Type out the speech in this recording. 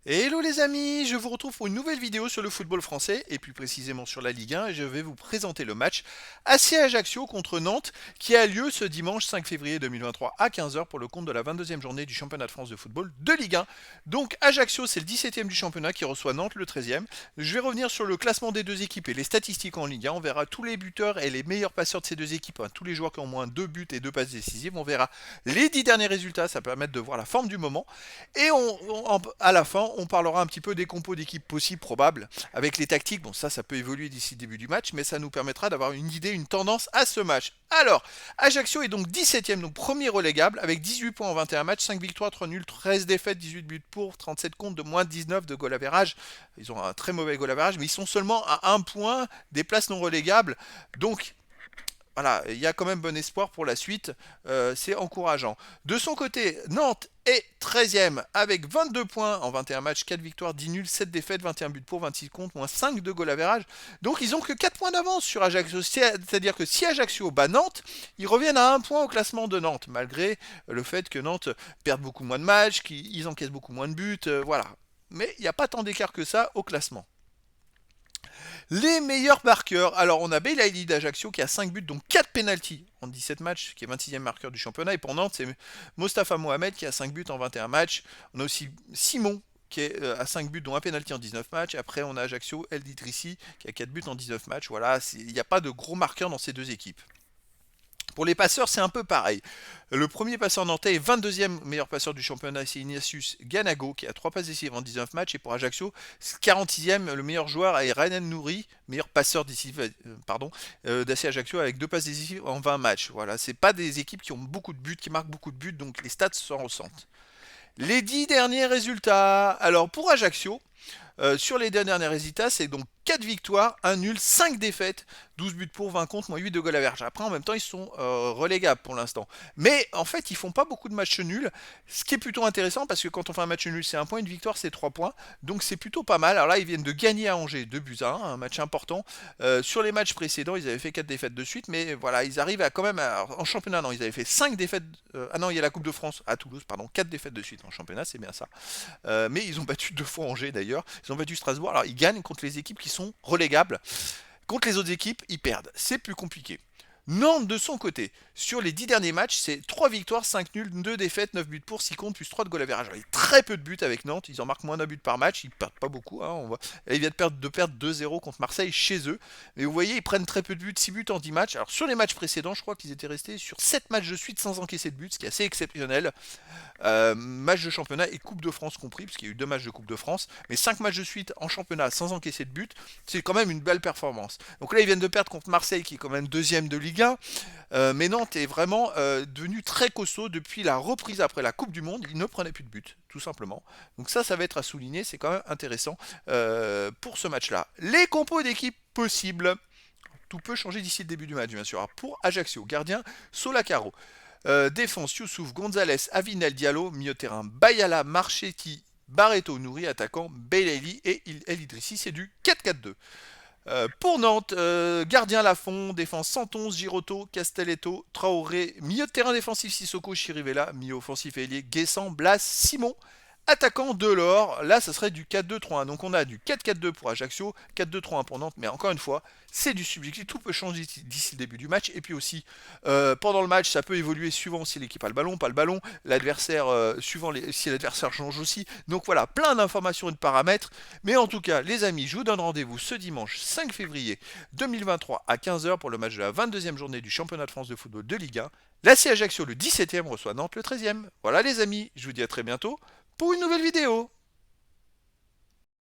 Hello les amis, je vous retrouve pour une nouvelle vidéo sur le football français et plus précisément sur la Ligue 1 et je vais vous présenter le match AC Ajaccio contre Nantes qui a lieu ce dimanche 5 février 2023 à 15 heures pour le compte de la 22e journée du championnat de France de football de Ligue 1. Donc Ajaccio c'est le 17e du championnat qui reçoit Nantes le 13e. Je vais revenir sur le classement des deux équipes et les statistiques en Ligue 1. On verra tous les buteurs et les meilleurs passeurs de ces deux équipes, tous les joueurs qui ont au moins 2 buts et 2 passes décisives. On verra les 10 derniers résultats, ça permet de voir la forme du moment. Et à la fin, on parlera un petit peu des compos d'équipe possibles, probables, avec les tactiques. Bon, ça peut évoluer d'ici le début du match, mais ça nous permettra d'avoir une idée, une tendance à ce match. Alors, Ajaccio est donc 17e, donc premier relégable, avec 18 points en 21 matchs, 5 victoires, 3 nuls, 13 défaites, 18 buts pour, 37 comptes de moins 19 de goal average. Ils ont un très mauvais goal average, mais ils sont seulement à 1 point des places non relégables. Donc, voilà, il y a quand même bon espoir pour la suite, c'est encourageant. De son côté, Nantes est 13e avec 22 points en 21 matchs, 4 victoires, 10 nuls, 7 défaites, 21 buts pour, 26 comptes, moins 5 de goal average. Donc ils ont que 4 points d'avance sur Ajaccio, c'est-à-dire que si Ajaccio bat Nantes, ils reviennent à 1 point au classement de Nantes, malgré le fait que Nantes perde beaucoup moins de matchs, qu'ils encaissent beaucoup moins de buts, voilà. Mais il n'y a pas tant d'écart que ça au classement. Les meilleurs marqueurs. Alors, on a Belaïli d'Ajaccio qui a 5 buts, donc 4 pénaltys en 17 matchs, qui est 26e marqueur du championnat. Et pour Nantes, c'est Mostafa Mohamed qui a 5 buts en 21 matchs. On a aussi Simon qui est à 5 buts, dont un pénalty en 19 matchs. Après, on a Ajaccio, El Idrissi qui a 4 buts en 19 matchs. Voilà, il n'y a pas de gros marqueurs dans ces deux équipes. Pour les passeurs, c'est un peu pareil. Le premier passeur nantais est 22e meilleur passeur du championnat, c'est Ignatius Ganago qui a 3 passes décisives en 19 matchs. Et pour Ajaccio, 46e, le meilleur joueur est Renan Nouri, meilleur passeur d'AC Ajaccio avec 2 passes décisives en 20 matchs. Voilà, c'est pas des équipes qui ont beaucoup de buts, qui marquent beaucoup de buts, donc les stats s'en ressentent. Les 10 derniers résultats. Alors pour Ajaccio, sur les derniers résultats, c'est donc 4 victoires, 1 nul, 5 défaites, 12 buts pour, 20 contre, moins 8 de goal average. Après, en même temps, ils sont relégables pour l'instant. Mais en fait, ils font pas beaucoup de matchs nuls, ce qui est plutôt intéressant parce que quand on fait un match nul, c'est 1 point, une victoire, c'est 3 points. Donc c'est plutôt pas mal. Alors là, ils viennent de gagner à Angers 2 buts à 1, un match important. Sur les matchs précédents, ils avaient fait 4 défaites de suite, mais voilà, ils arrivent à quand même. En championnat, non, ils avaient fait 5 défaites. Ah non, il y a la Coupe de France à Toulouse, pardon, 4 défaites de suite en championnat, c'est bien ça. Mais ils ont battu 2 fois Angers d'ailleurs. Ils ont battu Strasbourg. Alors ils gagnent contre les équipes qui sont relégables. Contre les autres équipes, ils perdent. C'est plus compliqué. Nantes de son côté, sur les 10 derniers matchs, c'est 3 victoires, 5 nuls, 2 défaites, 9 buts pour, 6 comptes, plus 3 de goal average. Il y a très peu de buts avec Nantes, ils en marquent moins d'un but par match, ils perdent pas beaucoup. On voit. Là, ils viennent de perdre 2-0 contre Marseille chez eux. Mais vous voyez, ils prennent très peu de buts, 6 buts en 10 matchs. Alors sur les matchs précédents, je crois qu'ils étaient restés sur 7 matchs de suite sans encaisser de buts, ce qui est assez exceptionnel. Match de championnat et Coupe de France compris, parce qu'il y a eu 2 matchs de Coupe de France, mais 5 matchs de suite en championnat sans encaisser de but, c'est quand même une belle performance. Donc là, ils viennent de perdre contre Marseille, qui est quand même deuxième de Ligue 1, mais Nantes est vraiment devenu très costaud depuis la reprise après la Coupe du Monde, ils ne prenaient plus de but, tout simplement. Donc ça va être à souligner, c'est quand même intéressant pour ce match-là. Les compos d'équipe possibles. Tout peut changer d'ici le début du match, bien sûr. Alors, pour Ajaccio, gardien Solacaro. Défense, Youssouf, Gonzalez, Avinel Diallo, milieu de terrain, Bayala, Marchetti, Barreto, Nouri, attaquant, Belaïli et El Idrissi, c'est du 4-4-2. Pour Nantes, gardien Lafont, défense Santon, Giroto, Castelletto, Traoré, milieu de terrain défensif Sissoko, Chirivella, milieu offensif ailier, Guessant, Blas, Simon, attaquant Delors, là ça serait du 4-2-3-1. Donc on a du 4-4-2 pour Ajaccio, 4-2-3-1 pour Nantes, mais encore une fois, c'est du subjectif, tout peut changer d'ici le début du match. Et puis aussi, pendant le match, ça peut évoluer suivant si l'équipe a le ballon, pas le ballon, l'adversaire, si l'adversaire change aussi. Donc voilà, plein d'informations et de paramètres. Mais en tout cas, les amis, je vous donne rendez-vous ce dimanche 5 février 2023 à 15 heures pour le match de la 22e journée du championnat de France de football de Ligue 1. L'AC Ajaccio, le 17e, reçoit Nantes le 13e. Voilà les amis, je vous dis à très bientôt pour une nouvelle vidéo.